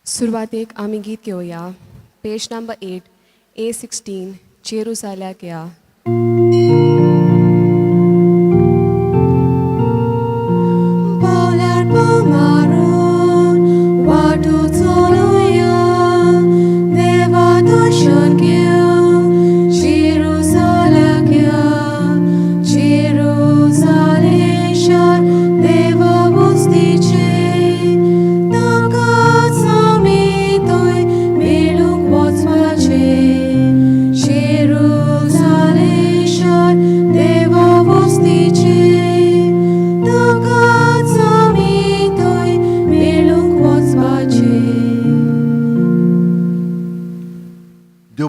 सुरवातेक आमी गीत घेवया. पेज नंबर 8, A16, जेरुसाल्याक या.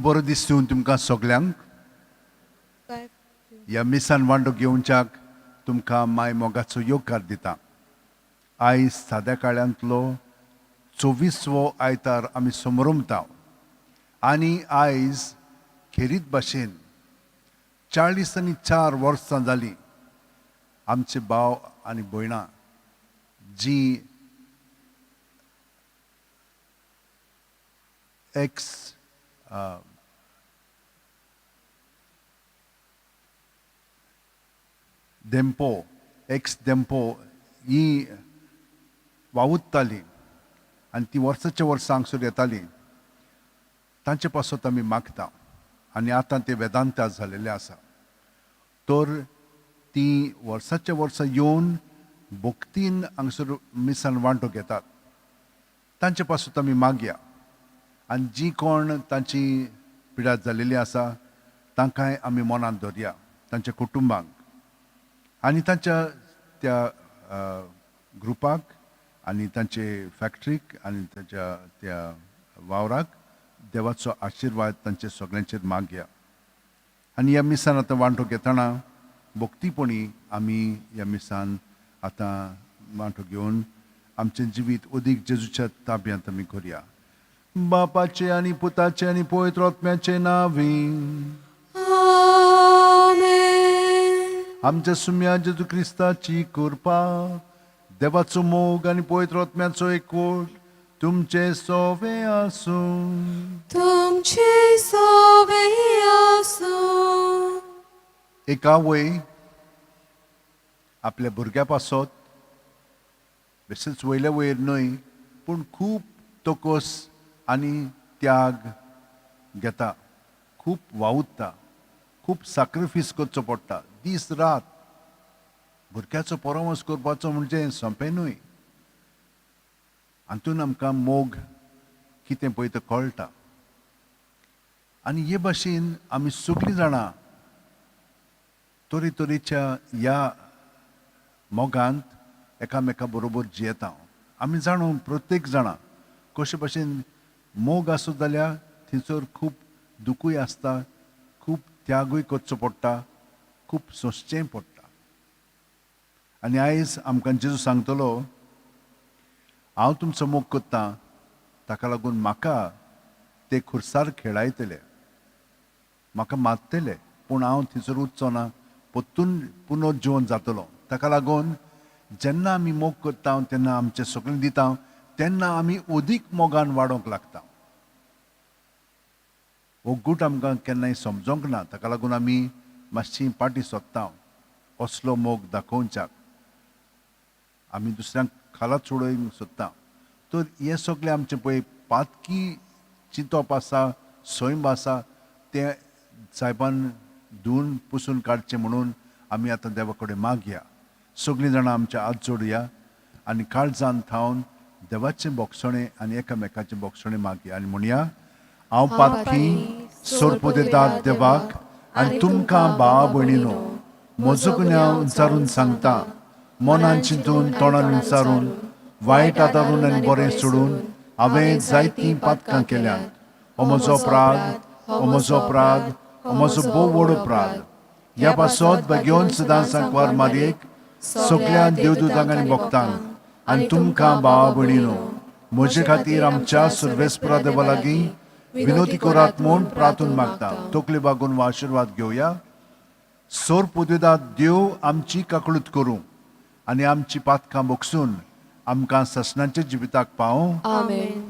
बरो दिसून तुमकां सगल्यांक ह्या मिसान वांटो घेवच्याक तुमकां माय मोगाचो योगकार दिता. आयज साद्या काळांतलो 24वो आयतार आमी समारंभता आनी आयज खेरीत भाशेन 44 वर्सां जालीं आमचे भाव आनी भयणां जी डेम्पो ही वावुरताली आनी ती वर्साच्या वर्सा हांगसर येताली तांचे पासत आमी मागता आनी आतां ते वेदांता जालेले आसा. तर ती वर्साच्या वर्सा येवन भक्तीन हांगसर मिसान वांटो घेतात तांचे पासत आमी मागया आनी जी कोण तांची पिडार जालेली आसा तांकांय आमी मनांत धरया, तांच्या कुटुंबांक आनी तांच्या त्या ग्रुपाक आनी तांचे फॅक्टरीक आनी तांच्या त्या वावराक देवाचो आशिर्वाद तांचे सगळ्यांचेर मागया. आनी ह्या मिसान आतां वांटो घेतना भक्तीपणी आमी ह्या मिसान आतां वांटो घेवन आमचें जिवीत अदीक जेजूच्या ताब्यांत आमी करुया. बापाचे आनी पुताचे आनी पवित्र आत्म्याचे नांवीं आमच्या सुम्या जेजू क्रिस्ताची कृपा, देवाचो मोग आनी पवित्र आत्म्याचो एकवट तुमचे सोवे आसूं. एका वय आपल्या भुरग्या पासत बेश्टेच वयल्या वयर न्हय पूण खूब तोकोस आनी त्याग घेता, खूब वावुरता, खूब सॅक्रिफीस करचो पडटा. दीस रात भुरग्याचो परवंस करपाचो म्हणजे सोंपें न्हय. हातून आमकां मोग कितें पळय तें कळटा. आनी हे भाशेन आमी सगळीं जाणां तरेतरेच्या ह्या मोगांत एकामेका बरोबर जियेता. आमी जाणू प्रत्येक जाणां कशे भाशेन मोग आसूं जाल्यार थंयसर खूब दुखूय आसता, खूब त्यागूय करचो पडटा, खूब सोंसचें पडटा. आनी आयज आमकां जेजू सांगतलो हांव तुमचो मोग करतां, ताका लागून म्हाका ते खुर्सार खेळायतले, म्हाका मारतले पूण हांव थंयसर उरचो ना, परतून पुनर्जीवन जातलो. ताका लागून जेन्ना आमी मोग करता तेन्ना आमचें सगळें दिता तेन्ना आमी अदीक मोगान वाडोवंक लागता. हो गूट आमकां केन्नाय समजोंक ना, ताका लागून आमी मातशी पाटी सोदता असलो मोग दाखोवच्याक. आमी दुसऱ्यांक खालात सोडोवंक सोदता. तर हे सगळें आमचें पळय पातकी चिंतप आसा, सैम आसा, तें सायबान धुवन पुसून काडचें म्हणून आमी आतां देवा कडेन मागया. सगळीं जाणां आमचे हात जोडया आनी काळजान थावन देवाचें बोगसणें आनी एकामेकाचें बोगसणें मागया आनी म्हणया हांव पातकी सोरपो दितात देवाक आनी तुमकां भाव भयणीनो म्हजो गुन्यांव विचारून सांगता. मनान चिंतून तोंडान विचारून वायट आदारून आनी बरें सोडून हांवें जायतीं पातकां केल्यात. हो म्हजो अपराध, हो म्हजो अपराध, हो म्हजो भोव व्हड अपराध. ह्या पासत बेगीन सदां सांकवार मारयेक सगळ्या देवदूतांक आनी भक्तांक आनी तुमकां भाव भयणीनो म्हजे खातीर आमच्या सर्वेस्परा देवा लागीं विनोदी करात म्हूण प्रार्थून मागता. तकली बागून वा आशिर्वाद घेवया. सोर पुदिदात देव आमची काकळूत करूं आनी आमची पातकां बोगसून आमकां ससनांच्या जिविताक पावूं. आमेन.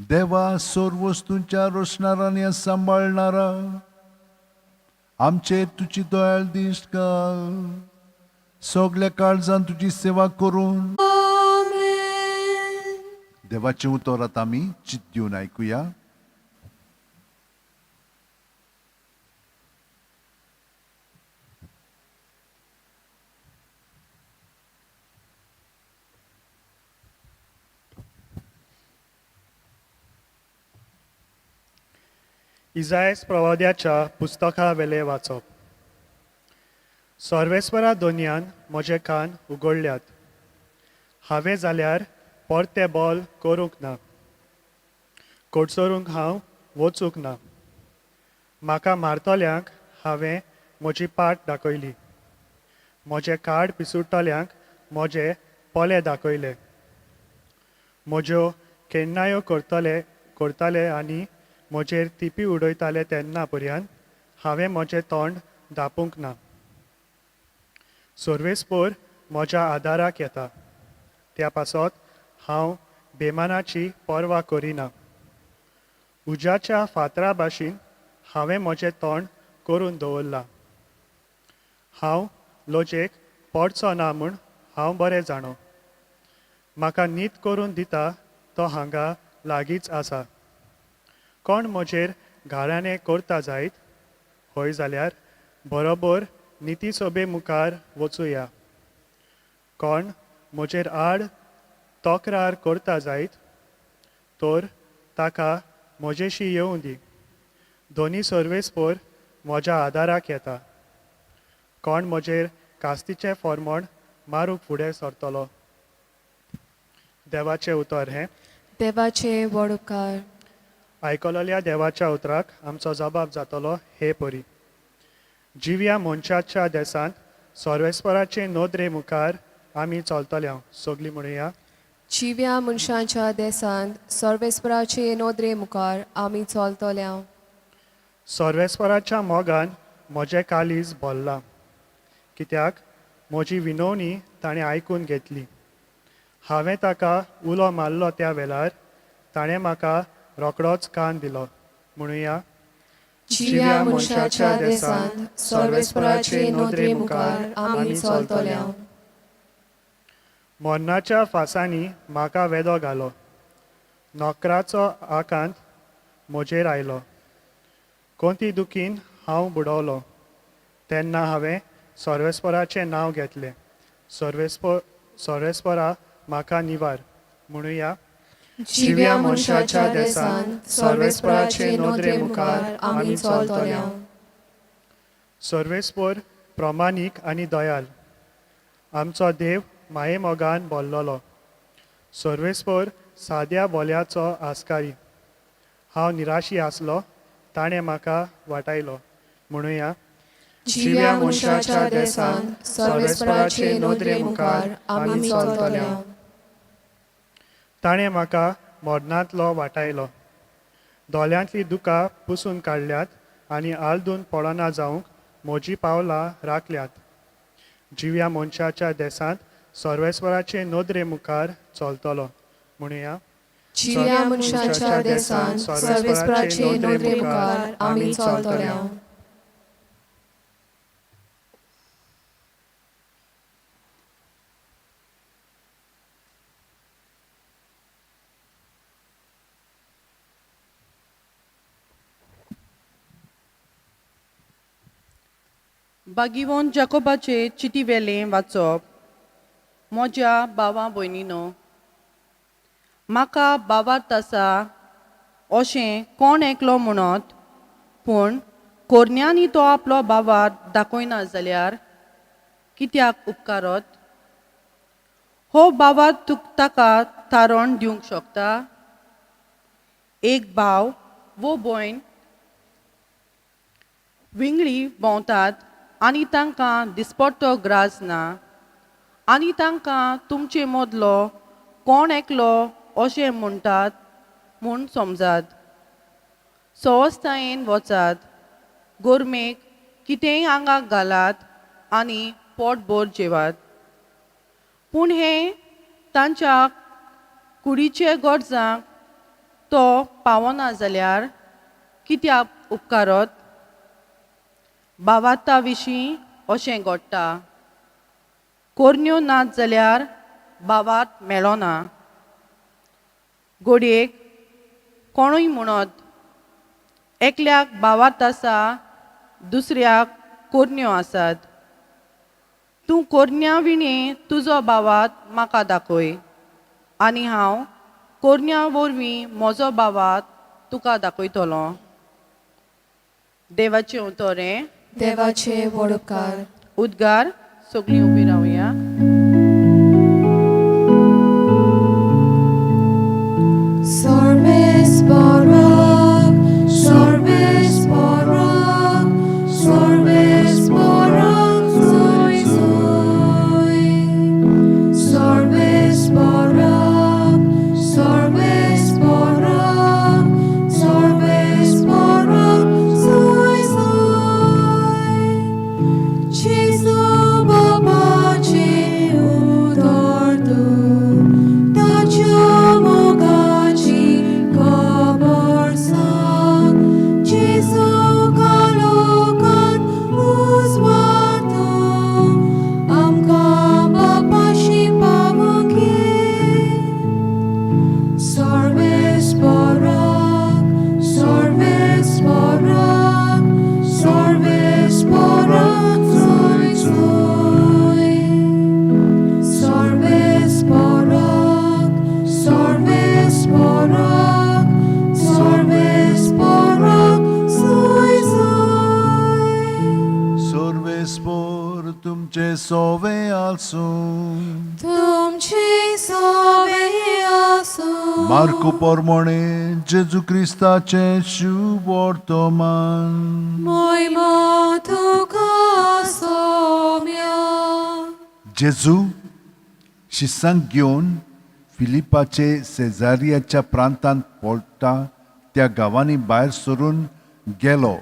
देवा सर्व वस्तूंच्या रोषणाराने सांभाळणारा आमचे तुझी दयाळ दिश्ट कर सगळ्या काळजान तुझी सेवा करून देवाचे उतरात आम्ही चित दिवन ऐकूया. इजायस प्रवाद्याच्या पुस्तका वेले वाचप. सर्वेस्परा दोनयान म्हजे कान उगडल्यात. हांवें जाल्यार परते बोल करूंक ना. कोडसरूंक हांव वचूंक ना. म्हाका मारतल्यांक हांवें म्हजी पाट दाखयली. म्हजे काड पिसुट्टल्यांक म्हजे पोले दाखयले. म्हज्यो केन्नायो करताले आनी म्हजेर तिपी उडयताले तेन्ना पर्यान हांवें म्हजें तोंड धांपूंक ना. सर्वेस्पोर म्हज्या आदाराक येता. त्या पासत हांव बेमानाची पर्वा करिना. उज्याच्या फातरा भाशेन हांवें म्हजें तोंड करून दवरलां. हांव लोजेक पडचो ना म्हूण हांव बरें जाणो. म्हाका न्हीद करून दिता तो हांगा लागींच आसा. कोण म्हजेर घाराणें करता जायत होय जाल्यार बरोबर निती सोबे मुखार वचुया. कोण म्हजेर आड तक्रार करता जायत तर ताका म्हजेशी येवं दी. दोनी सर्वेस्पोर म्हज्या आदाराक येता. कोण म्हजेर कास्तीचें फॉर्मण मारूंक फुडें सरतलो. देवाचें उतर हें. देवाचे व्हड उपकार. आयकलोल्या देवाच्या उतराक आमचो जबाब जातलो हे परी. जिव्या मनशाच्या देसांत सर्वेस्पराचे नोदरे मुखार आमी चलतल्या. सगळीं म्हणुया. जिव्या मनशांच्या देसांत सर्वेस्पराचे नोदरे मुखार आमी चलतल्या. सर्वेस्पराच्या मोगान म्हजें कालीज भरलां. कित्याक म्हजी विनवणी ताणें आयकून घेतली. हांवें ताका उलो मारलो त्या वेळार ताणें म्हाका रोकडोच कान दिलो. म्हणुया. जिव्या मनशाच्या देसांत सर्वेस्पराचे नोदरे मुखार आमी चलतल्या. मरणाच्या फासांनी म्हाका वेदो घालो. नोकराचो आकांत म्हजेर आयलो. कोणती दुखीन हांव बुडवलो. तेन्ना हांवें सर्वेस्पराचें नांव घेतलें. सर्वेस्परा म्हाका निवार. म्हणुया. जिव्या मनशाच्या देसांत सर्वेस्पराचे नोदरे मुखार आमी चलतल्या. सर्वेस्पर प्रमाणीक आनी दयाल. आमचो देव माये मोगान भरलोलो. सर्वेस्पर साद्या बोल्याचो आस्कारी. हांव निराशी आसलो ताणें म्हाका वाटायलो. म्हणुया. जिव्या मनशाच्या देसांत सर्वेस्पराचे नोदरे मुखार आमी चलतल्या. ताणें म्हाका मरणांतलो वाटायलो. दोळ्यांतलीं दुकां पुसून काडल्यात आनी आलदून पडना जावंक म्हजीं पावलां राखल्यात. जिव्या मनशाच्या देसांत सर्वेस्पराचे नोदरे मुखार चलतलो. म्हणुया. जिव्या मनशाच्या देसांत सर्वेस्पराचे नोदरे मुखार आमी चलतल्या. बागिवोन जाकोबाचे चिटी वेलें वाचप. म्हज्या भावां भयणीनो, म्हाका भावार्थ आसा अशें कोण एकलो म्हणत, पूण कोरन्यांनी तो आपलो भावार्थ दाखयना जाल्यार कित्याक उपकारत? हो भावार्थ ताका तारण दिवंक शकता. एक भाव वो भयण विंगडी भोंवतात आनी तांकां दिसपट्टो ग्रास ना, आनी तांकां तुमचे मदलो कोण एकलो अशें म्हणटात म्हूण समजात. संवस्थायेन वचात, गोरमेक कितेंय आंगाक घालात आनी पोटभर जेवात. पूण हें तांच्या कुडीचे गरजांक तो पावना जाल्यार कित्याक उपकारत? भावार्था विशीं अशें घडटा. कोरन्यो नात जाल्यार भावार्थ मेळना. घोडयेक कोणूय म्हणत, एकल्याक भावार्थ आसा, दुसऱ्याक कोरन्यो आसात. तूं कोरन्या विणें तुजो भावार्थ म्हाका दाखय, आनी हांव कोरन्या वरवीं म्हजो भावार्थ तुका दाखयतलो. देवाचें उतोरें. देवाचे व्हड उपकार. उद्गार. सगळीं उबीं रावया. सर्वेस्पराक, सर्वेस्पराक, सर्वेस्पराक जय जय. सर्वेस्पराक, सर्वेस्पराक, सर्वेस्पराक जय जय. Jesu Babaचे स्पोर तुमचे सोवे आसूं तुमची सोबे आसूं मार्को पोरमोणे जेजू क्रिस्ताचे शुभ वर्तमान मोयमा तुका सोम्या जेजू शिसांक घेवन फिलिपाचे सेजारियाच्या प्रांतांत पडटा त्या गांवांनी भायर सरून गेलो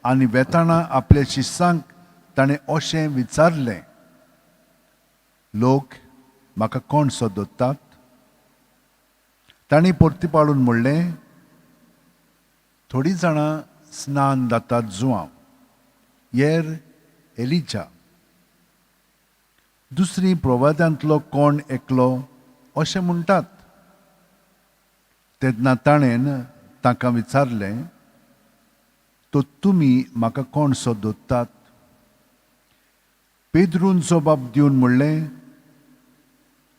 आनी वेताना आपल्या शिसांक ताणें अशें विचारलें लोक म्हाका कोण सोदतात तांणी परतीपाडून म्हणलें थोडीं जाणां स्नान जातात जुवांव येर एलिजा दुसरी प्रवाद्यांतलो कोण एकलो अशें म्हणटात तेन्ना ताणें तांकां विचारलें तो तुमी म्हाका कोण सोदतात पेद्रून जबाब दिवन म्हणलें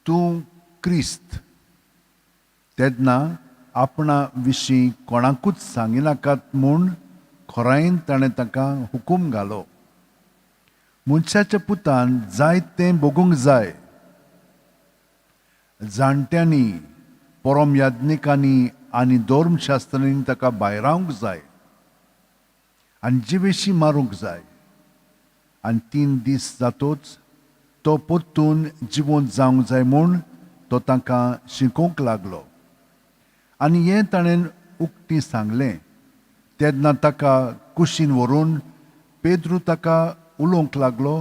तूं क्रिस्त तेन्ना आपणा विशीं कोणाकूच सांगिनाकात म्हूण खोरायेन ताणें ताका हुकूम घालो मनशाच्या पुतान जाय तें भोगूंक जाय जाणट्यांनी परम याज्ञिकांनी आनी धर्मशास्त्रांनी ताका भायर रावंक जाय आनी जिवेशी मारूंक जाय आनी 3 दीस जातोच तो परतून जिवंत जावंक जाय म्हूण तो तांकां शिकोवंक लागलो आनी हें ताणें उक्ती सांगलें तेन्ना ताका कुशीन व्हरून पेद्रू ताका उलोवंक लागलो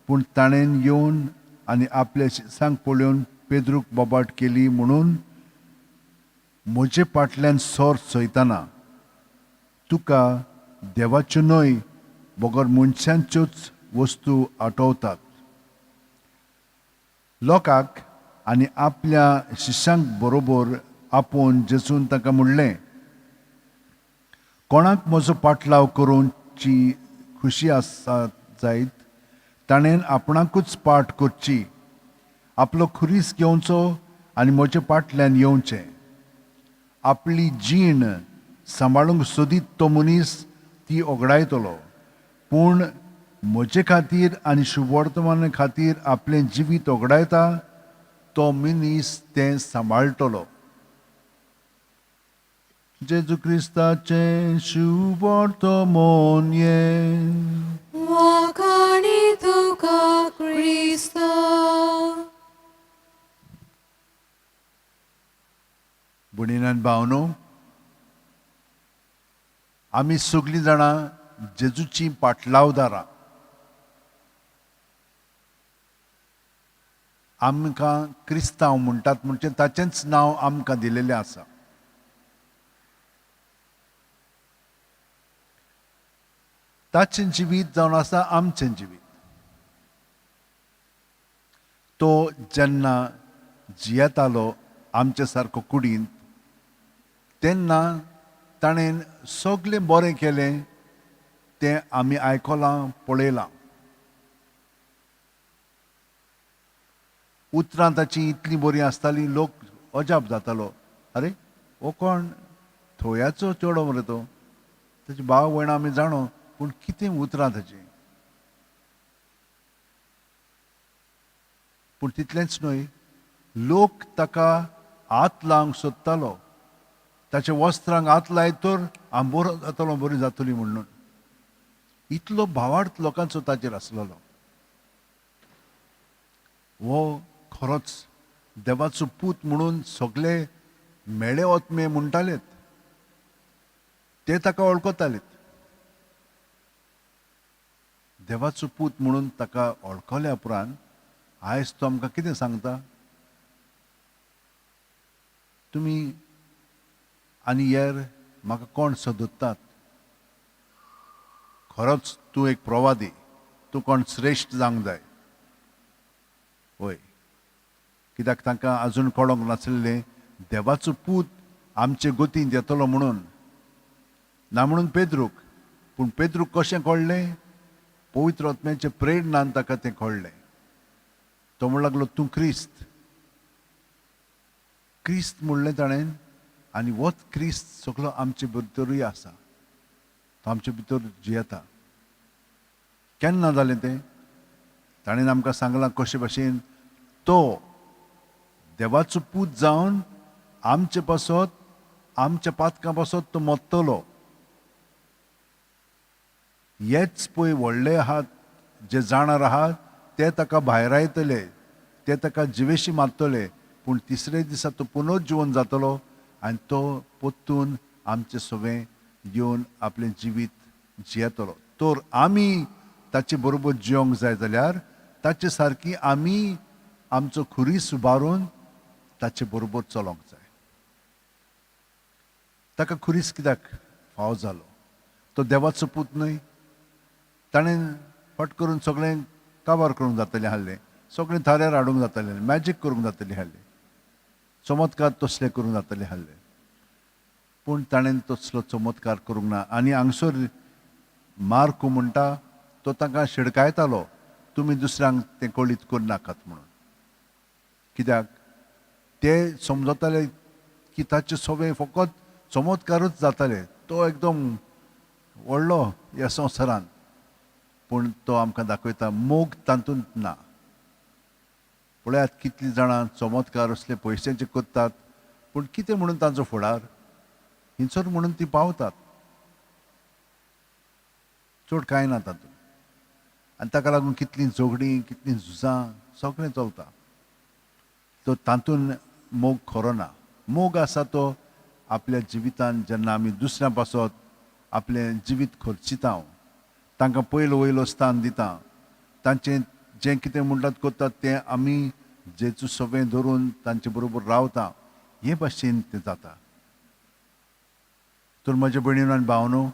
पूण ताणें येवन आनी आपल्या शिसांक पळोवन पेद्रूक बोबाट केली म्हणून म्हजे फाटल्यान सोर चोयतना तुका देवाच्यो न्हय बोगर मनशांच्योच वस्तू आठवतात लोकाक आनी आपल्या शिश्यांक बरोबर आपोवन जेजून ताका म्हणलें कोणाक म्हजो पाटलाव करूंची खुशी आसा जायत ताणें आपणाकूच पाट करची आपलो खुरीस घेवचो आनी म्हजे फाटल्यान येवचें आपली जीण सांबाळूंक सोदीत तो मनीस ती ओगडायतलो पूण म्हजे खातीर आनी शुभवर्तमाना खातीर आपलें जिवीत ओगडायता तो मनीस तें सांबाळटलो जेजू क्रिस्ताचें शुभ वर्तमान वाकाणी तुका क्रिस्ता भुणीनान भावनो आमी सगळीं जाणां जेजूची पाटलावदारां आमकां क्रिस्तांव म्हणटात म्हणजे ताचेंच नांव आमकां दिलेलें आसा ताचें जिवीत जावन आसा आमचें जिवीत तो जेन्ना जियेतालो आमचे सारको कुडींत तेन्ना ताणें सगळें बरें केलें तें आमी आयकलां पळयलां उतरां ताची इतलीं बरीं आसतालीं लोक अजाप जातालो अरे हो कोण थोयाचो चेडो मरे तो ताची भाव भयण आमी जाणो पूण कितें उतरां ताची पूण तितलेंच न्हय लोक ताका हात लावंक सोदतालो ताच्या वस्त्रांक हात लायत तर हांव बरो जातलो बरी जातली म्हणून इतलो भावार्थ लोकांचो ताचेर आसलेलो हो खरोच देवाचो पूत म्हणून सगळे मेळे ओतमे म्हणटालेत ते ताका वळखतालेत देवाचो पूत म्हणून ताका वळखल्या उपरांत आयज तो आमकां कितें सांगता तुमी आनी हेर म्हाका कोण सोदतात खरोच तूं एक प्रवादी तूं कोण श्रेश्ठ जावंक जाय वय कित्याक तांकां आजून कळोंक नासलेलें देवाचो पूत आमचे गोतींत येतलो म्हणून ना म्हणून पेद्रूक पूण पेद्रूक कशें कळ्ळें पवित्र आत्म्याचे प्रेरणान ताका तें कळ्ळें तो म्हणूंक लागलो तूं क्रिस्त क्रिस्त म्हणलें ताणें आनी होच क्रिस्त सगळो आमचे भितरूय आसा तो आमचे भितर जियेता केन्ना जालें तें ताणें आमकां सांगलां कशे भाशेन तो देवाचो पूत जावन आमचे पासत आमच्या पातकां पासत तो मोत्तलो. हेच पळय व्हडले आहात जे जाणार आहात ते ताका भायर येतले, ते ताका जिवेशी मारतले, पूण तिसरे दिसा तो पुनर्जीवन जातलो आनी तो परतून आमचे सगळें येवन आपलें जिवीत जियेतलो. तर आमी ताचे बरोबर जियोंक जाय जाल्यार ताचे सारकी आमी आमचो खुरीस उबारून ताचे बरोबर चलोंक जाय. ताका खुरीस कित्याक फाव जालो? तो देवाचो पूत न्हय. ताणें फट करून सगळें काबार करूंक जातलें आहलें, सगळें थाऱ्यार हाडूंक जातलें, मॅजीक करूंक जातली आहलें, चमत्कार तसले करूंक जातले आहले. पूण ताणें तसलो चमत्कार करूंक ना. आनी हांगसर मार्क म्हणटा तो तांकां शिडकायतालो, तुमी दुसऱ्यांक तें कळीत करनाकात म्हणून. कित्याक ते समजताले की ताचे सगळें फकत चमत्कारूच जाताले. तो एकदम व्हडलो ह्या संवसारांत. पूण तो आमकां दाखयता मोग तातूंत ना. पळयात कितलीं जाणां चमत्कार असले पयशांचे करतात, पूण कितें म्हणून तांचो फुडार हिंसर म्हणून ती पावतात, चड कांय ना तातूंत. आनी ताका लागून कितलीं झगडीं कितलीं झुजां सगळें चलता. तो तातूंत मोग खरो ना. मोग आसा तो आपल्या जिवितांत जेन्ना आमी दुसऱ्यां पासत आपलें जिवीत खर्चिता, तांकां पयलो वयलो स्थान दिता, तांचें जें कितें म्हणटात करतात तें आमी जेचू सगळें धरून तांचे बरोबर रावता, हे भाशेन तें जाता. तर म्हज्या भयणीनो आनी भावनो,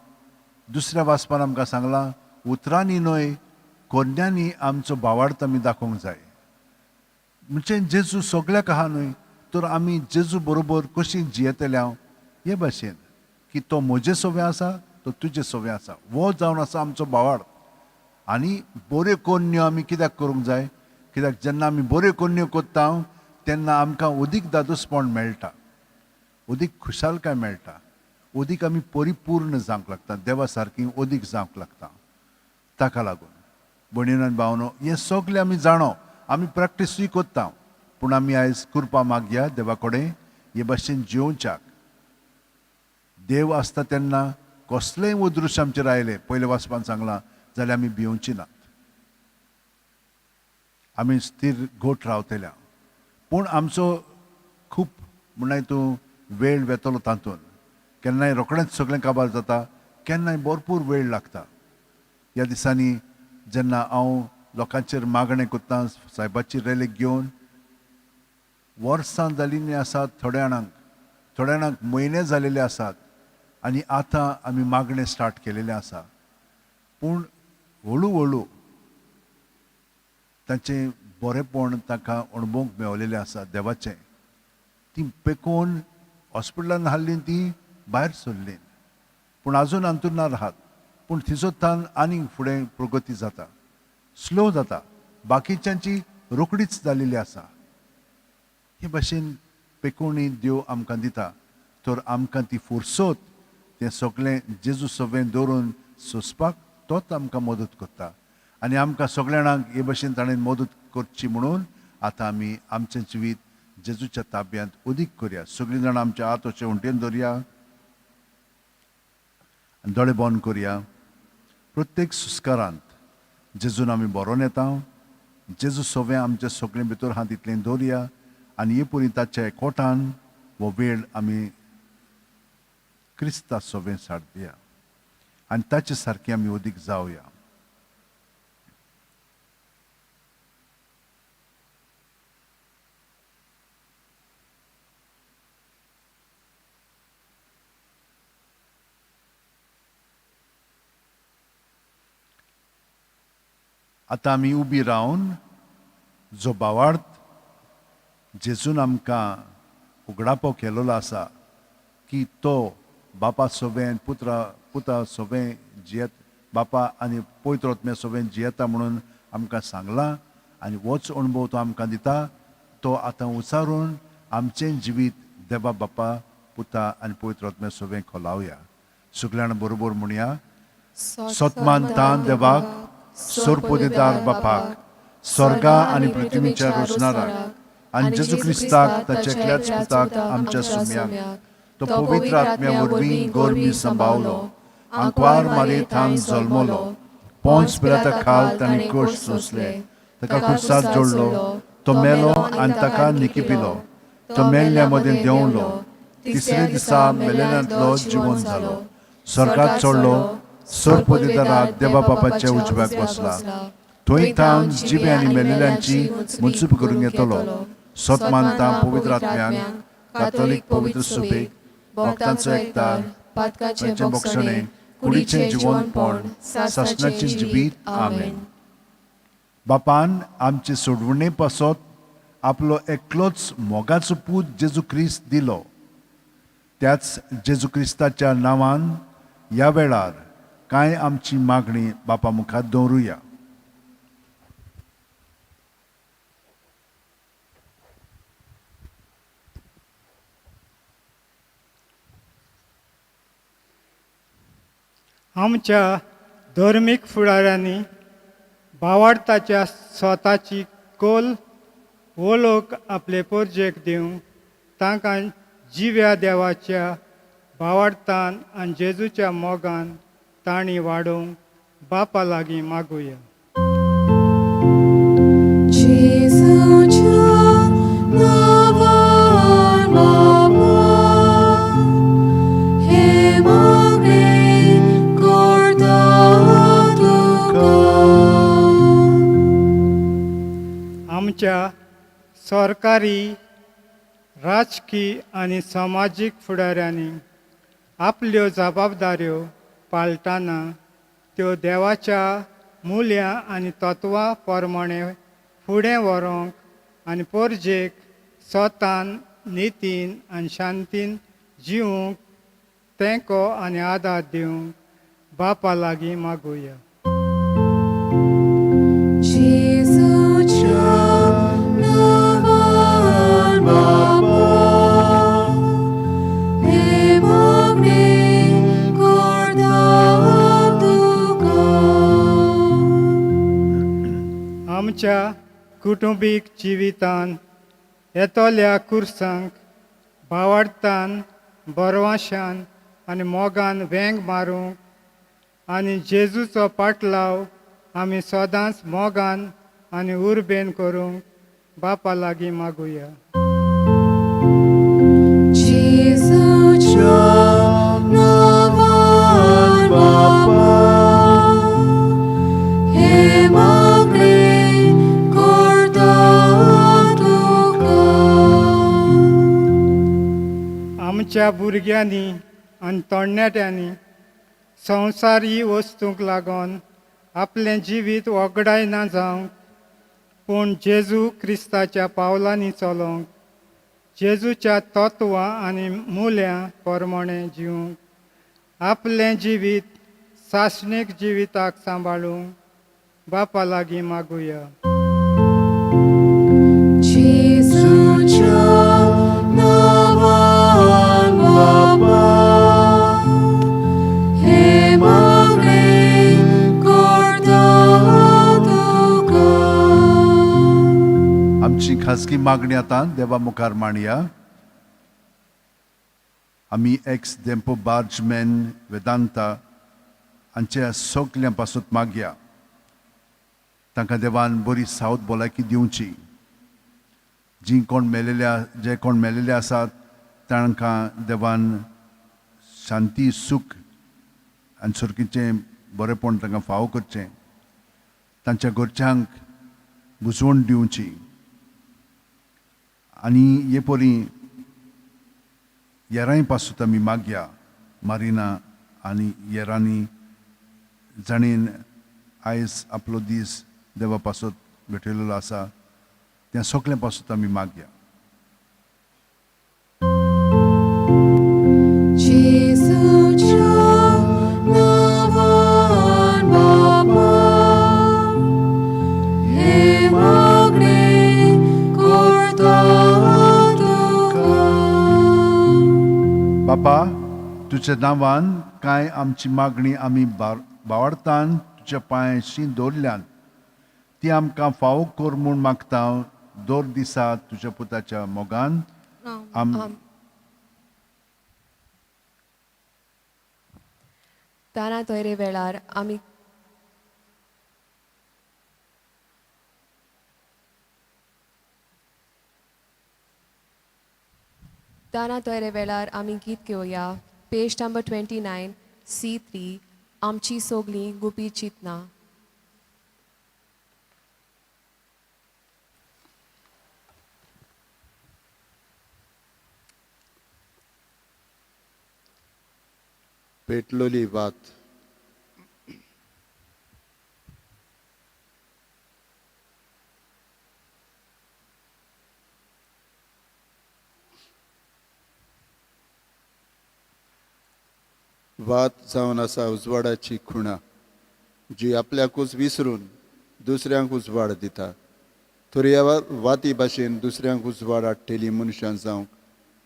दुसऱ्या वाचपान आमकां सांगलां उतरांनी न्हय कोन्यांनी आमचो भावार्थ आमी दाखोवंक जाय. म्हणजे जेजू सगळ्याक आहा न्हय, तर आमी जेजू बरोबर कशीं जियेतल्या हे भाशेन की तो म्हजे सोबे आसा तो तुजे सोबे आसा, वो जावन आसा आमचो भावार्थ. आनी बऱ्यो कोन्यो आमी कित्याक करूंक जाय? कित्याक जेन्ना आमी बऱ्यो कोन्यो करता तेन्ना आमकां अदीक दादोसपण मेळटा, अदीक खुशालकाय मेळटा, अदीक आमी परिपूर्ण जावंक लागता, देवा सारकीं अदीक जावंक लागता. ताका लागून भयणीनो आनी भावनो, हें सगळें आमी जाणो, आमी प्रॅक्टीसूय करता, पूण आमी आयज कृपा मागया देवा कडेन हे भाशेन जिवच्याक. देव आसता तेन्ना कसलेंय उद्रुश्य आमचेर आयलें, पयले वाचपान सांगलां, जाल्यार आमी भिवची नात. आमी स्थिर घोट रावतल्या. पूण आमचो खूब म्हणल्यार तूं वेळ वेतलो तातूंत. केन्नाय रोखडेंच सगळें काबार जाता, केन्नाय भरपूर वेळ लागता. ह्या दिसांनी जेन्ना हांव लोकांचेर मागणें करता सायबाची रेलीक घेवन, वर्सां जाल्लीं आसात थोड्या जाणांक म्हयने जालेले आसात, आनी आतां आमी मागणें स्टार्ट केलेलें आसा. पूण हळू हळू तांचें बरेंपण तांकां अणभवूंक मेवलेलें आसा देवाचें. तीं पेकोवन हॉस्पिटलांत हाडलीं, तीं भायर सरलीं, पूण आजून अंतुर्नार आहात. पूण थिजोतान आनीक फुडें प्रगती जाता, स्लो जाता, बाकीच्यांची रोखडीच जालेली आसा. हे भाशेन पेकोवणी देव आमकां दिता. तर आमकां ती फुरसत तें सगळें जेजू सगळें दवरून सोंसपाक तोच आमकां मदत करता. आनी आमकां सगळ्या जाणांक हे भाशेन ताणें मदत करची म्हणून आतां आमी आमचें जिवीत जेजूच्या ताब्यांत अदीक करया. सगळीं जाणां आमचे हात अशे वणटेन धरया आनी दोळे बंद करया. प्रत्येक सुस्कारांत जेजून आमी बरोवन येता. जेजू सगळें आमचें सगळें भितर हात इतलें दवरया आनी हे परी ताच्या एकवटान हो वेळ आमी क्रिस्ता सगळें सारया आनी ताचे सारकी आमी अदीक जावया. आतां आमी उबी रावन जो भावार्थ जेजून आमकां उगडापो केलेलो आसा की तो बापा सोबें पुता सोबें जियेत, बापा आनी पवित्र आत्म्या सोबें जियेता म्हणून आमकां सांगलां आनी होच अणभव तो आमकां दिता. तो आतां उसारून आमचें जिवीत देवा बापा पुता आनी पवित्र आत्म्या सोबें खोलावया. सगळ्यां बरोबर म्हणया, सोतमान तान देवाक सोरपोदेदार बापाक, स्वर्गा आनी पृथ्वीच्या रचणाराक, आनी जेजू क्रिस्ताक ताच्या एकल्याच पुताक आमच्या सुम्याक, तो पवित्र आत्म्या वरवीं गोरमी सांबावलो, आंकवार मारयेंत जल्मलो, पोंच पिलाता खाल तांणी कश्ट सोंसले, ताका खुर्सार जोडलो, तो मेलो आनी ताका निकिपिलो, तो मेल्ल्या मदें देंवलो, तिसरे दिसा मेलेल्यांतलो जिवंत जालो, स्वर्गात चडलो, सोरपोदेदाराक देवा बापाच्या उजव्याक बसला, थंय थावन जिबे आनी मेलेल्यांची मुनसूब करूंक येतलो, सोत मानता पवित्र आत्म्यान, कातोलीक पवित्र सुबेक, भक्तांचो एकतार, पातकाचें बोगसणें, कुडीचें जिवंतपण, सासणाचें जिवीत. आमेन. बापान आमचे सोडवणे पासत आपलो एकलोच मोगाचो पूत जेजू क्रिस्त दिलो. त्याच जेजू क्रिस्ताच्या नांवान ह्या वेळार कांय आमची मागणी बापा मुखार दवरुया. आमच्या धर्मीक फुडाऱ्यांनी भावार्थाच्या स्वताची कोल वो लोक आपले पोरजेक दिवंक तांकां जिव्या देवाच्या भावार्थान आनी जेजूच्या मोगान तांणी वाडोवंक बापा लागीं मागुया. आमच्या सरकारी, राजकीय आनी समाजीक फुडाऱ्यांनी आपल्यो जबाबदाऱ्यो पाळटाना त्यो देवाच्या मुल्यां आनी तत्वां प्रमाणें फुडें व्हरूंक आनी पोरजेक स्वतान नितीन आनी शांतीन जिवंक तेंको आनी आदार दिवंक बापा लागीं मागुया. आमच्या कुटुंबीक जिवितान येतोल्या कुर्सांक भावार्थान, बरवाशान आनी मोगान वेंग मारूंक आनी जेजूचो पाटलाव आमी सदांच मोगान आनी उर्बेन करूंक बापा लागीं मागुया. आमच्या भुरग्यांनी आनी तरणाट्यांनी संवसारी वस्तूंक लागून आपलें जिवीत वगडायना जावंक पूण जेजू क्रिस्ताच्या पावलांनी चलोवंक जेजूच्या तत्वां आनी मुल्यां प्रमाणें जिवंक आपलें जिवीत सासणीक जिविताक सांबाळूंक बापा लागीं मागुया. आमची खाजगी मागणी आता देवा मुखार मांडया. आमी एक्स डेम्पो बार्जमेन वेदांता हांच्या सगल्यां पासून मागया तांकां देवान बरी सावथ भलायकी दिवची. जे कोण मेलेले आसात तांकां देवान शांती, सूख आनी सुरकीचें बरेपण तांकां फावो करचें. तांच्या घरच्यांक बुजवण दिवची आनी हे परी येरांय पासून आमी मागया. मारिना आनी येरांनी जाणीन आयज आपलो दीस देवा पासून भेटयलेलो आसा त्या सगल्या पासून आमी मागया. बापा, तुझ्या नांवान कांय आमची मागणी आमी भावार्थान तुजे पांयशी दवरल्यान ती आमकां फावो कोर म्हूण मागता दोर दिसा तुज्या पुताच्या मोगान ताना तोयरे वेळार आमी गीत घेवया पेज नंबर 29 C3 आमची सोगलीं गुपी चिंतना. पेटलोली वात. वात जावन आसा उजवाडाची खुणा जी आपल्याकूच विसरून दुसऱ्यांक उजवाड दिता. तर ह्या वाती भाशेन दुसऱ्यांक उजवाड हाडटली मनशां जावंक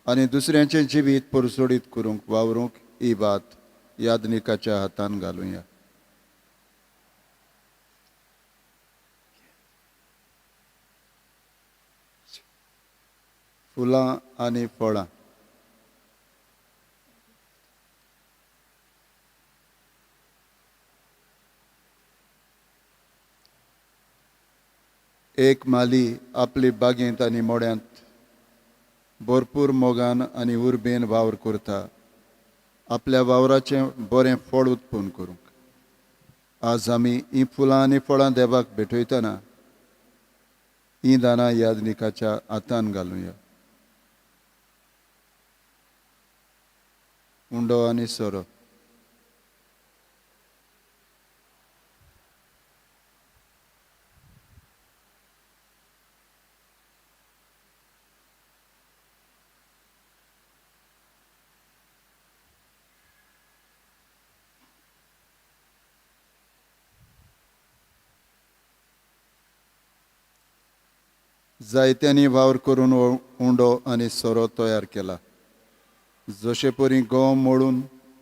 आनी दुसऱ्यांचें जिवीत परसोडीत करूंक वावरूंक ही वात यादनिकाच्या हातान घालुया. फुलां आनी फळां. एक माली आपली बागेंत आनी मोड्यांत भरपूर मोगान आनी उर्बेन वावर करता आपल्या वावराचें बरें फळ उत्पन्न करूंक. आज आमी हीं फुलां आनी फळां देवाक भेटयतना हीं दानां यादनिकाच्या हातान घालुया. उंडो आनी सोरो. जायत्यांनी वावर करून उंडो आनी सोरो तयार केला. जशे परी गंव मोडून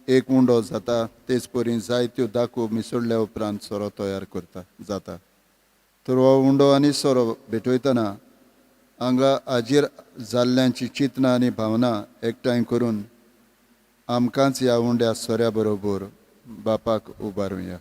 एक उंडो जाता तेच परी जायत्यो दाखो मिसळल्या उपरांत सोरो तयार जाता. तर हो उंडो आनी सोरो भेटयतना हांगा हाजीर जाल्ल्यांची चिंतना आनी भावना एकठांय करून आमकांच ह्या उंड्या सोऱ्या बरोबर बापाक उबारुया.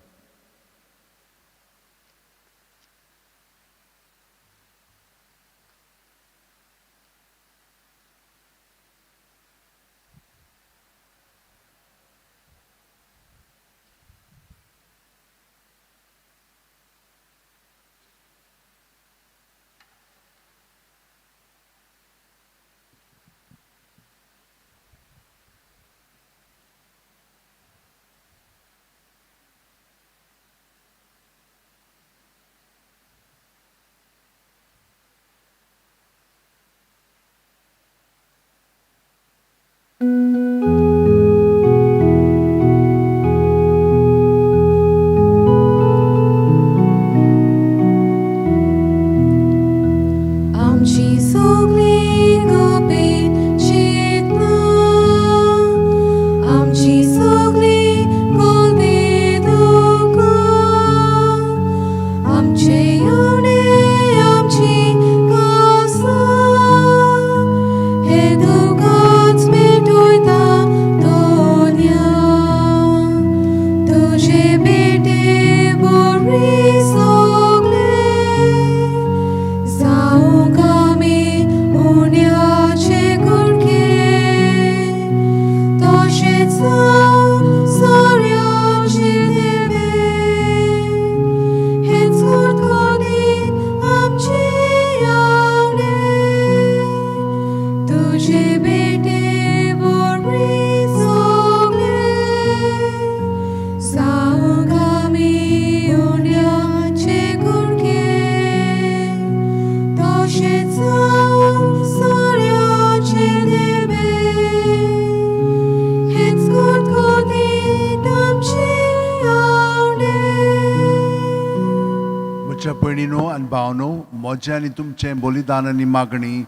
भयणीनो आनी भावनो म्हजें आनी तुमचें बलिदान आनी मागणी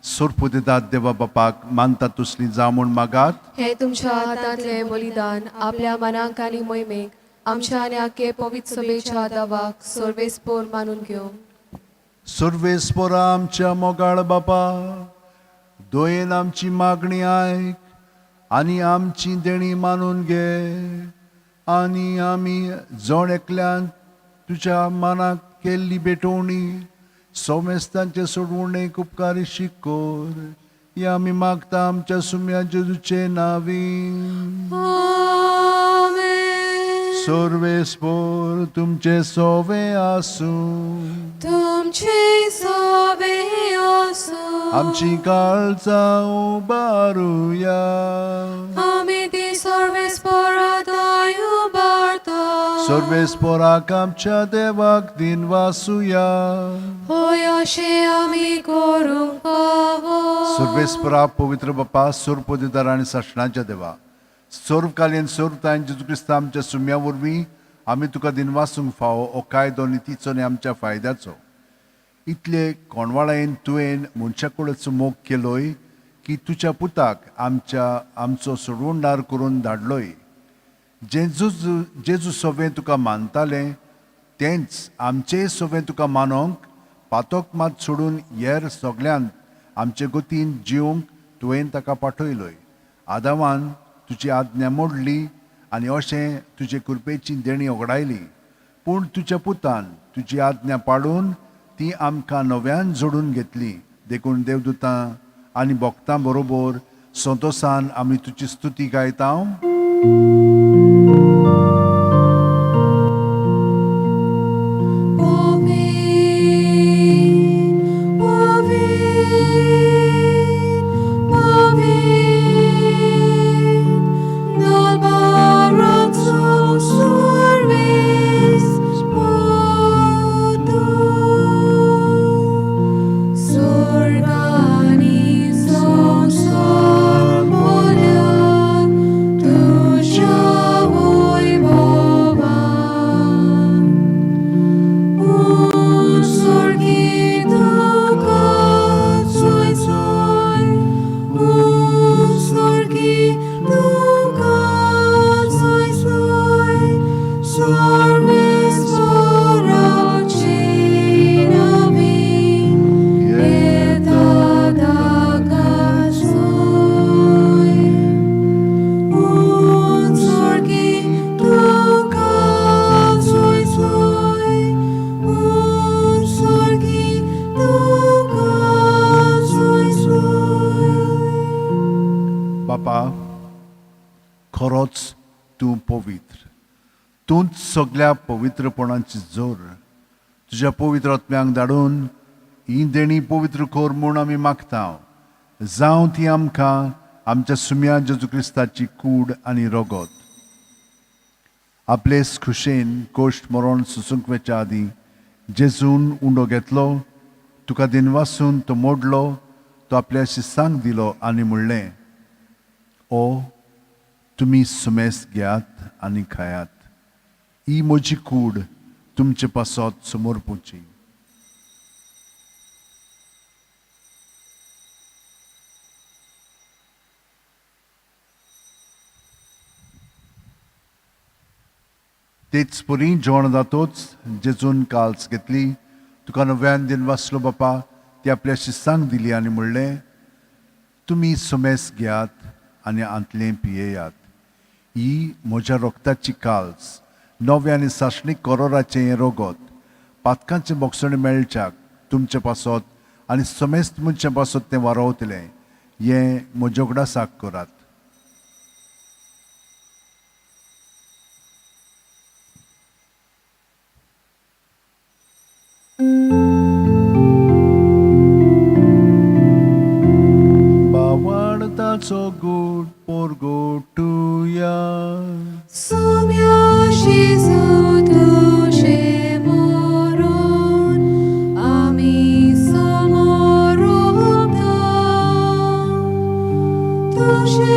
सोरपू दितात देवा बापाक मानता तसली जावं म्हूण मागात. हे तुमच्या हातांतले बलिदान आपल्या मनाक आनी मोहिमेक आमच्या आणि आखे पवित्र सभेच्या दावाक सर्वेस्पोर मानून घेऊ. सर्वेस्पोरा आमच्या मोगाळ बापा, दोयेन आमची मागणी आयक आनी आमची देणी मानून घे, आनी आमी जण एकल्यान तुज्या मनाक केल्ली बेटोवणी सोमेस्तांचे सोडवणेक उपकारी शिकोर. हे आमी मागता आमच्या सुम्या जेजूचे नांवीन. सर्वेस्पोर तुमचे सोवे आसूं, तुमचे सोबे आसूं. आमची काळजां उबारुया, आमी ती सर्वेस्पोरादाय उबारता. सर्वेस्पोराक आमच्या देवाक दिन वासुया. होय अशें आमी करूंक फावो. सर्वेस्परा पवित्र बापा, सोरपोदिदार आनी सासणाच्या देवा, सोर्वकालीन सोरतायन जेजू क्रिस्त आमच्या सुम्या वरवीं आमी तुका दिन वासूंक फावो हो कायदो नितीचो आनी आमच्या फायद्याचो. इतले कोणवाळेन तुवें मनशा कडेचो मोग केलोय की तुज्या पुताक आमचो सोडवणदार करून धाडलोय. जेजू सोबें तुका मानताले तेंच आमचेय सोबें तुका मानोंक पातोक मात सोडून हेर सगळ्यांत आमचे गतीन जिवंक तुवें ताका पाठयलोय. आदामान तुजी आज्ञा मोडली आनी अशें तुजे कृपेची देणी ओगडायली, पूण तुज्या पुतान तुजी आज्ञा पाडून ती आमकां नव्यान जोडून घेतली. देखून देवदूतां आनी भक्तां बरोबर संतोसान आमी तुजी स्तुती गायता. खरोच तूं पवित्र, तूंच सगळ्या पवित्रपणाची जोर. तुज्या पवित्र आत्म्यांक धाडून ही देणी पवित्र कोर म्हूण आमी मागता. जावं ती आमकां आमच्या सुम्या जेजू क्रिस्ताची कूड आनी रगत. आपलेच खुशेन कोश्ट मरण सुसूंक वेच्या आदीं जेजून उंडो घेतलो, तुका दिन वासून तो मोडलो, तो आपल्या शिसांक दिलो आनी म्हणलें, ओ तुमी सुमेस घेयात आनी खायात. ही म्हजी कूड तुमचे पासत समोर पुची. तेच परी जेवण जातोच जेजून काल्स घेतली, तुका नव्यान दिन वासलो बापा, ती आपल्या शिसांक दिली आनी म्हणलें, तुमी सुमेस घेयात आनी आंतलें पियेयात. ही म्हज्या रोगताची काल्स, नवे आनी साशणीक करोराचें हें रगत, पातकांचें बोगसण मेळच्याक तुमचे पासत आनी समेस्त मनशा पासत तें वारोवतलें. हें म्हज्या उगडासाक करात. बावाडताचो गूट पोरगोटुया. Sumia Jesu tuže moron, ami samorobda, tuže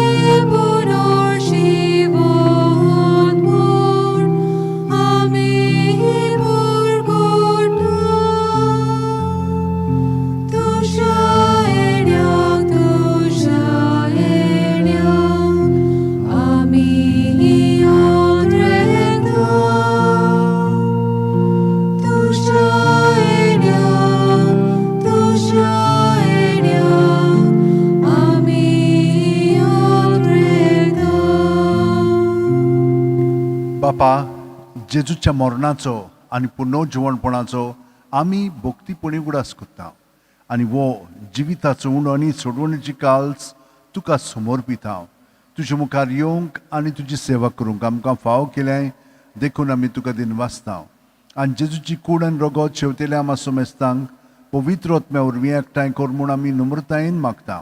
बापा, जेजूच्या मरणाचो आनी पुनर्जीवणपणाचो आमी भोक्तीपणी उगडास करता आनी वो जिविताचो उणो आनी सोडवणेची काल्स तुका समर्पीत हांव. तुजे मुखार येवंक आनी तुजी सेवा करूंक आमकां फाव केलें देखून आमी तुका दिन वाचता. आनी जेजूची कूड आनी रगत शेवतेल्या आमासो मेस्तांक पवित्र आत्म्या वरवीं एकठांय कर म्हूण आमी नम्रतायेन मागता.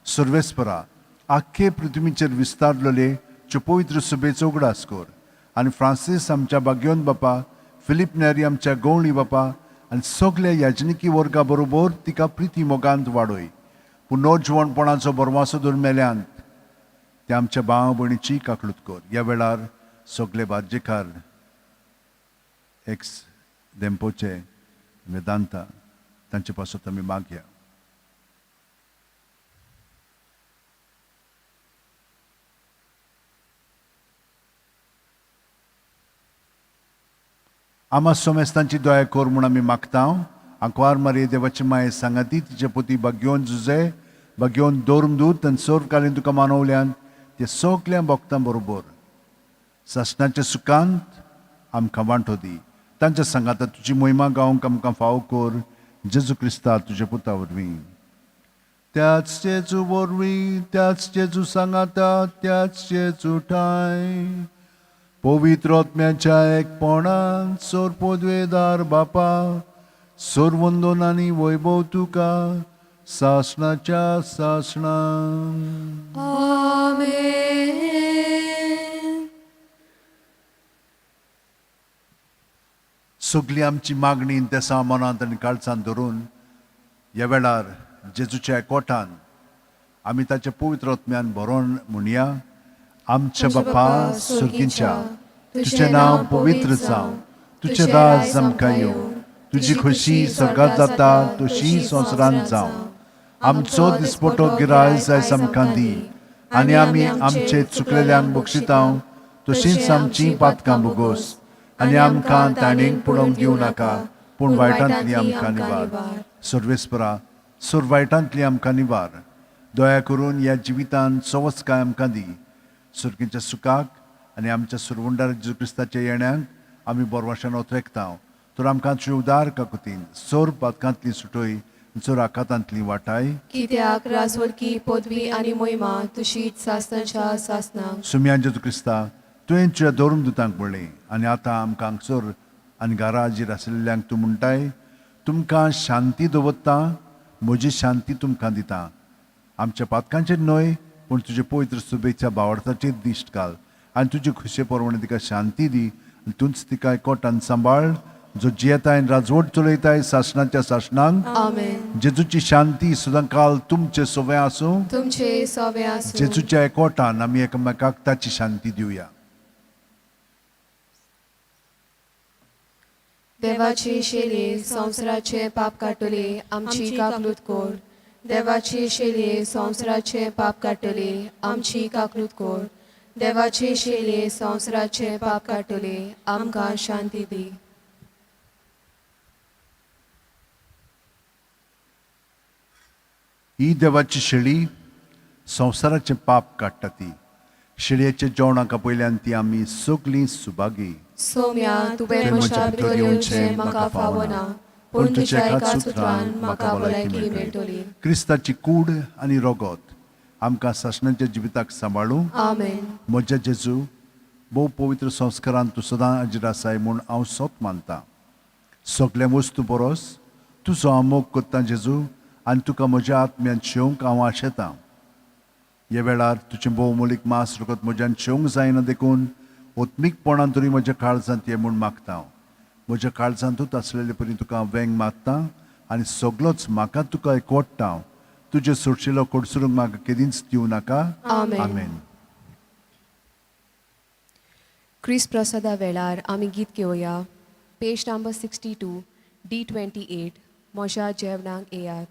सर्वेस्परा, आख्खे पृथ्वीचेर विस्तारलेले चे पवित्र सभेचो उगडास कर आनी फ्रांसीस आमच्या भाग्योन बापा, फिलीप नेरी आमच्या गवळी बापा आनी सगल्या याजनिकी वर्गा बरोबर तिका प्रिती मोगांत वाडय. पुनर्जीवणपणाचो बरवासो दरमेल्यांत ते आमच्या भाव भयणीची काकलूत कर. ह्या वेळार सगळे बार्जेकार एक्स डेम्पोचे वेदांता तांचे पासत आमी मागया. आमा सोमेस्तांची दया कर म्हूण आमी मागता. आंकवार मारये देवाची माये सांगाती तिचे पुती भाग्योन जुजे भाग्योन दोरमदूत आनी सर्वकालीन तुका मानवल्यान ते सगल्या भक्तां बरोबर सासणाच्या सुखांत आमकां वांटो दी. तांच्या सांगाता तुजी महिमा गावंक आमकां फाव कर. जेजू क्रिस्ता तुज्या पुता वरवीं. त्याच जेजू वरवीं, त्याच जेजू सांगाता, त्याच जेजू ठाय पवित्र आत्म्याच्या एकपणान सोरपोद्वेदार बापा, सोरवंदन आनी वैभव तुका सासणाच्या सासणान. आमेन. सगळी आमची मागणी त्या मनांत आनी काळजांत धरून ह्या वेळार जेजूच्या एकवटान आमी ताच्या पवित्र आत्म्यान भरोन म्हणया. आमच्या बापा सुर्गींच्या, तुझें नांव पवित्र जावं, तुझें राज आमकां येवं, तुजी खुशी स्वर्गांत जाता तशी संवसारांत जावं. आमचो दिसपटो गिरायज आयज आमकां दी आनी आमी आमचे चुकलेल्यांक बक्षितांव तशींच आमची पातकां बोगोस आनी आमकां ताणेंक पडोवंक दिवं नाका पूण वायटांतली आमकां निवार. सर्वेस्परा, सोर वायटांतली आमकां निवार. दया करून ह्या जिवितांत सवस्काय आमकां दी. सुर्गीच्या सुखाक आनी आमच्या सुरवंडार जेजू क्रिस्ताच्या येण्याक आमी बोरवाशान ओथेकता. तर आमकां तुजे उदार काकुतीन सोर पातकांतली सुटोय, चोर आकांतांतली वाटाय. कित्याक राजवडकी पदवी आनी मोहिमा तुशीच सासणाच्या सासणांक. सुम्या जेजू क्रिस्ता, तुवें तुज्या दोरून दुतांक म्हणलें आनी आतां आमकां हांगसर आनी घरा हाजीर आशिल्ल्यांक तूं म्हणटाय, तुमकां शांती दवरता, म्हजी शांती तुमकां दिता. आमच्या पातकांचेर न्हय पूण तुजे पवित्र सुबेच्या भावार्थाचेर दिश्ट घाल आनी तुजे खुशे परवणे तिका शांती दी. तूंच तिका एकवटान सांबाळ, जो जियेताय राजवट चलयताय सासणाच्या सासणांक. आमेन. जेजूची शांती सदांकाल तुमचे सोवे आसूं. तुमचे सवे आसूं. जेजूच्या एकवटान आमी एकामेकाक ताची शांती दिवया. देवाचे शेले संवसाराचे पाप काटले आमची काकलूत कोर. देवाचे शेले संवसाराचे पाप काटले आमची काकलूत कोर. देवाचे शेले संवसाराचे पाप काटले आमकां शांती दी. ही देवाची शेळी संवसाराचे पाप काडटा ती. शेळयेच्या जेवणाका पयल्यान ती आमी सगलीं सुभागी. सोम्या तुवें म्हज्या भितर येवचें म्हाका फावना पूण तुज्या एका सुत्रान म्हाका भलायकी मेळटली. क्रिस्ताची कूड आनी रगत आमकां सासणाच्या जिविताक सांबाळूं. आमेन. म्हज्या जेजू, भोव पवित्र संस्कारांत तूं सदां हाजीर आसाय म्हूण हांव सोत मानतां. सगळे वस्तू परस तुजो आमोग करता जेजू आनी तुका म्हज्या आत्म्यान शेवंक हांव आशेतां. ह्या वेळार तुजें भोवमोलीक मास रगत म्हज्यान शेवंक जायना देखून ओत्मीकपणान तरी म्हज्या काळजांत ये म्हूण मागता. म्हज्या काळजांतूच आसलेले परी तुका हांव वेंग मागतां आनी सगळोच म्हाका तुका एकवटता. तुजे सोडशिल्लो कोडसरूंक म्हाका केदींच दिवं नाका. आमेन. क्रिस्त प्रसादा वेळार आमी गीत घेवया. पेज नंबर 62 D28 म्हज्या जेवणाक येयात.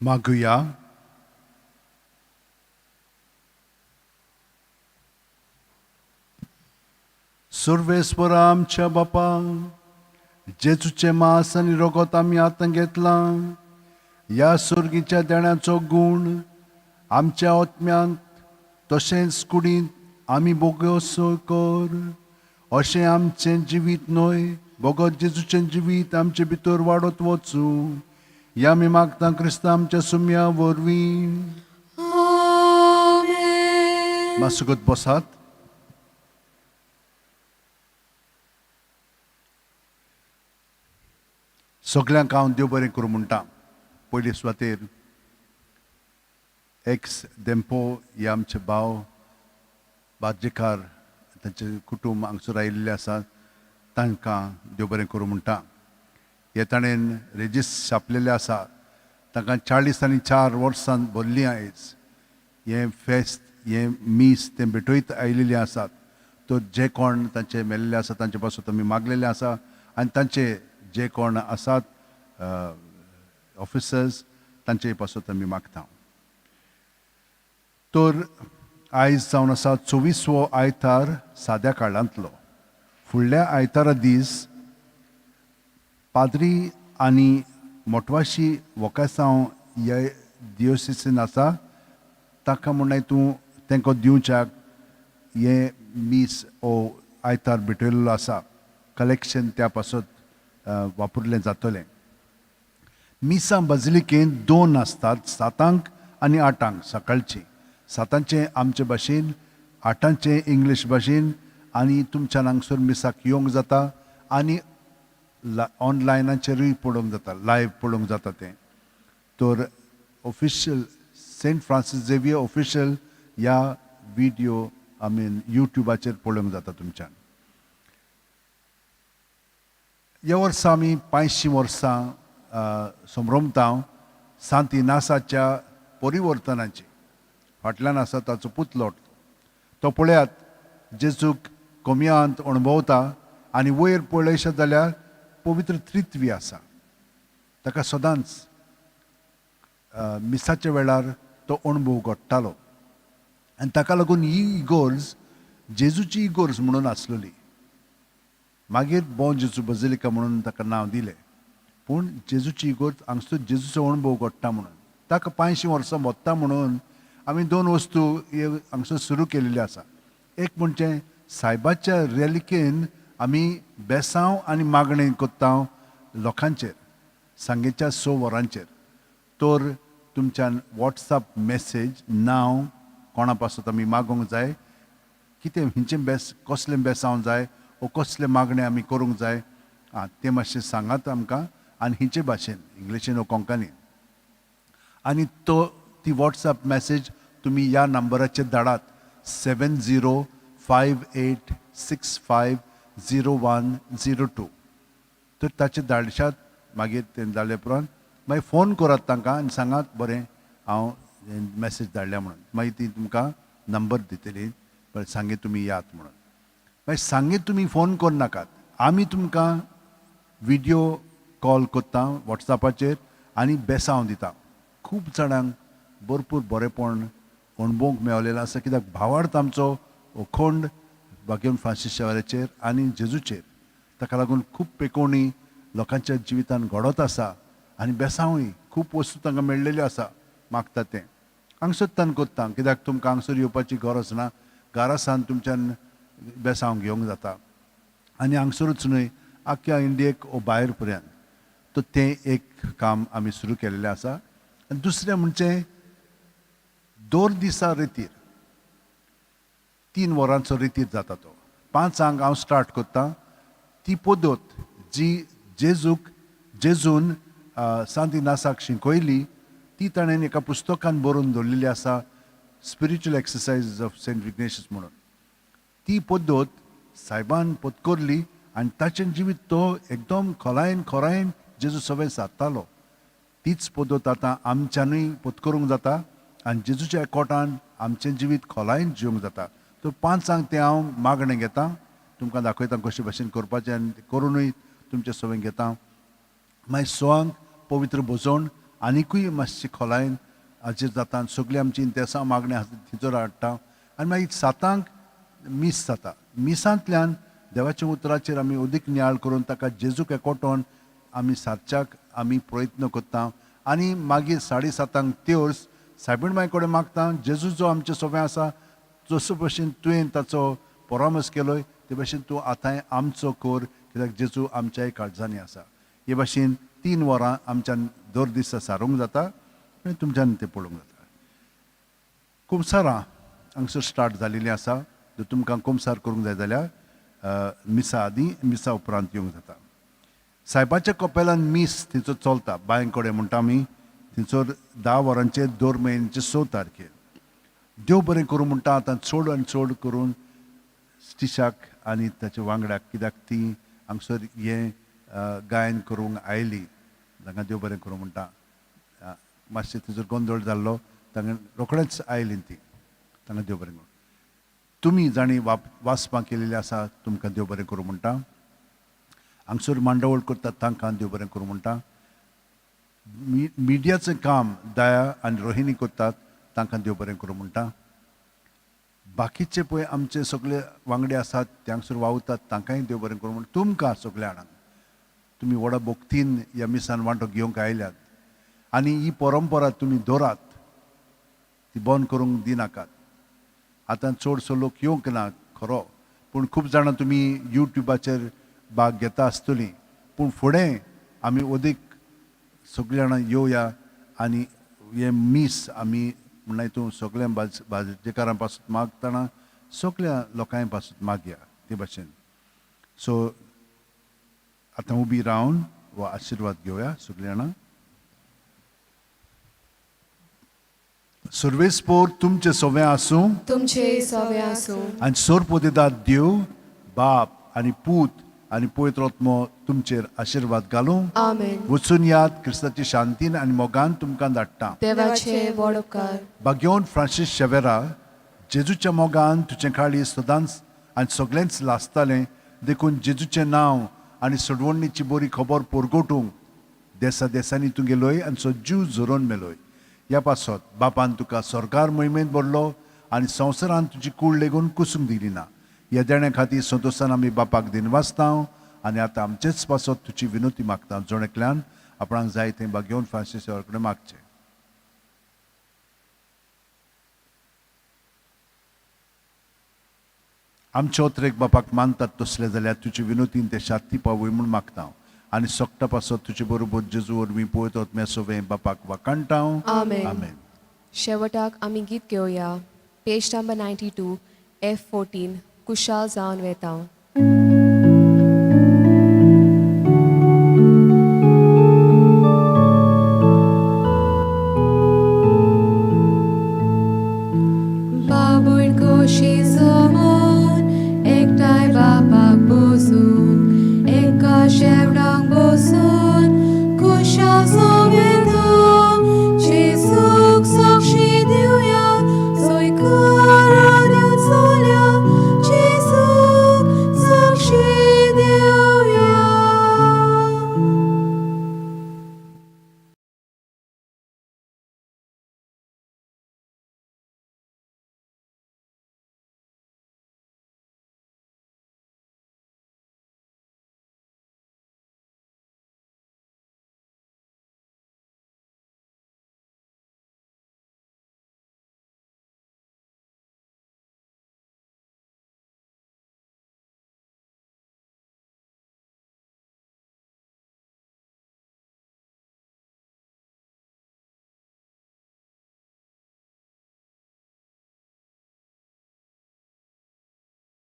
मागुया. सर्वेस्परा आमच्या बापा, जेजूचे मांस आनी रगत आमी आतां घेतला, ह्या सर्गीच्या देण्याचो गूण आमच्या आत्म्यांत तशेंच कुडींत आमी भोगोसो कर. अशें आमचें जिवीत न्हय, भगत जेजूचें जिवीत आमचे भितर वाडत वचूं. ह्या आमी मागता क्रिस्ता आमच्या सुम्या वरवीं. मातसोगत बसात. सगळ्यांक हांव देव बरें करूं म्हणटा. पयले सुवातेर एक्स डेम्पो हे आमचे भाव बार्जेकार तांचे कुटुंब हांगसर आयिल्ले आसात, तांकां देव बरें करूं म्हणटा. हे ताणें रेजिस छापलेले आसा, तांकां 40 वर्सां भरलीं आयज. हें फेस्त, हें मीस ते भेटयत आयिल्ले आसात. तर जे कोण तांचे मेल्ले आसा तांचे पासून आमी मागलेले आसा, आनी तांचे जे कोण आसात ऑफिसर्स तांचे पासून आमी मागता. तर आयज जावन आसा 24वो आयतार साद्या काळांतलो. फुडल्या आयतारा दीस पाद्री आनी मोटवाशी वोकासांव ह्या दियोसिसीन आसा, ताका म्हणून तूं तांकां दिवच्याक हे मीस ओ आयतार भेटयल्लो आसा. कलेक्शन त्या पासून वापरलें जातलें. मिसां बाजिलिकेंत 2 आसतात, 7 आनी 8 सकाळची. 7 आमचे भाशेन, 8 इंग्लीश भाशेन, आनी तुमच्यान हांगसर मिसाक येवंक जाता आनी ऑनलायनाचेरूय पळोवंक जाता, लायव्ह पळोवंक जाता तें. तर official Saint Francis Xavier official ह्या व्हिडिओ युट्यूबाचेर पळोवंक जाता तुमच्यान. ह्या वर्सा आमी 500 वर्सां संभ्रमता सांत इनासाच्या परिवर्तनाची. फाटल्यान आसा ताचो पुतलो तो पळयात, जेजूक कोमयांत अणभवता आनी वयर पळयशें जाल्यार पवित्र त्रित्वी आसा. ताका सदांच मिसाच्या वेळार तो अणभव घडटालो. आनी ताका लागून ही इगोर्ज जेजूची इगोर्ज म्हणून आसलेली. मागीर बॉम जेजू बझिलिका म्हणून ताका नांव दिलें. पूण जेजूची इगोर्ज हांगसर जेजूचो अणभव घडटा म्हणून. ताका 500 वर्सां मोत्ता म्हणून आमी 2 वस्तू हांगसर सुरू केलेल्यो आसा. एक म्हणजे सायबाच्या रॅलिकेन आमी बेसांव आनी मागणें कोत्ता लोकांचेर सांजेच्या 6 वरांचेर. तर तुमच्यान वॉट्सॅप मेसेज नांव कोणा पासून आमी मागोंक जाय, कितें हिंचें कसलें बेसांव जाय वो कसले मागणे आमी करूंक जाय तें मातशें सांगात आमकां, आनी हिंचे भाशेन इंग्लिशीन वो कोंकणी. आनी ती वॉट्सॅप मेसेज तुमी ह्या नंबराचेर धाडात 7058650102. तर ताचेर धाडशात. मागीर तें धाडले उपरांत मागीर फोन करात तांकां आनी सांगात बरें हांव मेसेज धाडल्या म्हणून. मागीर ती तुमकां नंबर दितली, बरें सांगे तुमी यात म्हणून. मागीर सांगे तुमी फोन करूं नाकात. आमी तुमकां व्हिडिओ कॉल करता वॉट्सॅपाचेर आनी बेसांव दिता. खूब जाणांक भरपूर बरेपण अणभवंक मेळलेलो आसा, कित्याक भावार्थ आमचो अखंड भाग्यवन फ्रांसीस शेवाऱ्याचेर आनी जेजूचेर. ताका लागून खूब पेकोवणी लोकांच्या जिवितान घडत आसा आनी बेसांवूय खूब वस्तू तांकां मेळिल्ल्यो आसा. मागता तें हांगसर तान कोत्ता, कित्याक तुमकां हांगसर येवपाची गरज ना. घरासान तुमच्यान बेसांव घेवंक जाता. आनी हांगसरूच न्हय, आख्ख्या इंडियेक वो भायर पर्यंत. तर तें एक काम आमी सुरू केल्लें आसा. आनी दुसरें म्हणजे 2 दिसा रितीर 3 वरांचो रितीर जाता तो. 5 हांव स्टार्ट कोत्ता. ती पद्दत जी जेजून सांत इनासाक शिकयली ती ताणें एका पुस्तकान बरोवन दवरलेली आसा, spiritual exercise of Saint Ignatius म्हणून. ती पद्दत सायबान पत्करली आनी ताचें जिवीत तो एकदम खोलायेन जेजू सवय सादतालो. तीच पद्दत आतां आमच्यानूय पत्करूंक जाता आनी जेजूच्या एकवटान आमचें जिवीत खोलायेन जिवंक जाता. तर 5 तें हांव मागणें घेतां, तुमकां दाखयता कशे भाशेन करपाचें आनी करूनूय तुमचे सवय घेता. मागीर 6 पवित्र भोजोण आनिकूय मातशी खोलायन हाजेर जाता सगळी आमची इंतेसां मागणी आसा तिचोर हाडटा आनी मागीर 7 मीस जाता. मिसांतल्यान देवाच्या उतराचेर आमी अदीक नियाळ करून ताका जेजूक एकवटोन आमी सारच्याक आमी प्रयत्न करता आनी मागीर 7:30 तेवस सायबीणबाई कडेन मागता जेजू जो आमचे सोबे आसा जसो भशेन तुवें ताचो परामर्श केलोय ते भशेन तूं आतांय आमचो कर कित्याक जेजू आमच्याय काळजांनी आसा. हे भाशेन 3 वरां आमच्यान दर दिसा सारूंक जाता आनी तुमच्यान तें पळोवंक जाता. कुमसारां हांगसर स्टार्ट जालेलीं आसा. जर तुमकां कुमसार करूंक जाय जाल्यार मिसा आदीं मिसा उपरांत येवंक जाता. सायबाच्या कपेलान मीस थंयचो चलता बांय कडेन म्हणटा आमी थंयसर 10 वरांचेर दर म्हयन्याचे 6 तारखेर देव बरें करूं म्हणटा आतां चड आनी चड करून स्टिशाक आनी ताच्या वांगड्याक कित्याक ती हांगसर हें गायन करूंक आयली तांकां देव बरें करूं म्हणटा. मातशें थंयसर गोंदळ जाल्लो तांकां रोखडेंच आयली ती तांकां देव बरें करूं. तुमी जाणी वाचपां केलेली आसा तुमकां देव बरें करूं म्हणटा. हांगसर मांडवळ करतात तांकां देव बरें करूं म्हणटा. मिडियाचें काम दया आनी रोहिणी करतात तांकां देव बरें करूं म्हणटा. बाकीचे पळय आमचे सगळे वांगडे आसात ते हांगसर वावुरतात तांकांय देव बरें करूं म्हणटा. तुमकां सगळ्या जाणांक तुमी व्हडा भोक्तीन ह्या मिसान वांटो घेवंक आयल्यात आनी ही परंपरा तुमी दवरात ती बंद करूंक दिनाकात. आतां चडसो लोक येवंक ना खरो पूण खूब जाणां तुमी यूट्यूबाचेर भाग घेता आसतलीं पूण फुडें आमी अदीक सगळीं जाणां येवया आनी हे मीस आमी म्हणून हितून सगळ्या भाजेकारां पासून मागतना सगळ्या लोकांय पासून मागया ते भाशेन. सो आतां उबी रावन हो आशिर्वाद घेवया सगळीं जाणां. सर्वेस्पोर तुमचे सोबे आसूं तुमचे सवे आसूं आनी सोरपोतेदार देव बाप आनी पूत आनी पवित्र आत्मो तुमचेर आशिर्वाद घालूं. आमेन. वचून याद क्रिस्ताची शांतीन आनी मोगान तुमकां धाडटा. देवाचे व्हड उपकार. भाग्यवन फ्रांसीस शेवेरा जेजूच्या मोगान तुजें काळी सदांच आनी सगळेंच लासतालें देखून जेजूचें नांव आनी सोडवणीची बरी खबर परगोटूंक देसा देसांनी तूं गेलोय आनी सो जीव जोरोवन मेलोय. ह्या पासत बापान तुका सरकार मोहिमेंत भरलो आनी संवसारान तुजी कूड लेगून कुसूंक दिली ना. ह्या देण्या खातीर संतोशान आमी बापाक दिन वाचता आनी आतां आमचेच पासत तुजी विनोती मागता. जोणेकल्यान आपणाक जाय तें भाग्यवन फ्रांसीस शेवेरा कडेन मागचें. आमचे ओत्रेक बापाक मानतात तसले जाल्यार तुजी विनोतीन ते शांती पावय म्हूण मागता आनी सोगटा पासत तुजे बरोबर जेजू वरवीं पळयत वत मेसोवें बापाक वाकाणटा. आमेन. आमेन. शेवटाक आमी गीत घेवया. पेज नंबर 92 F14 कुशाल जावन वेता. बाबूड कोशी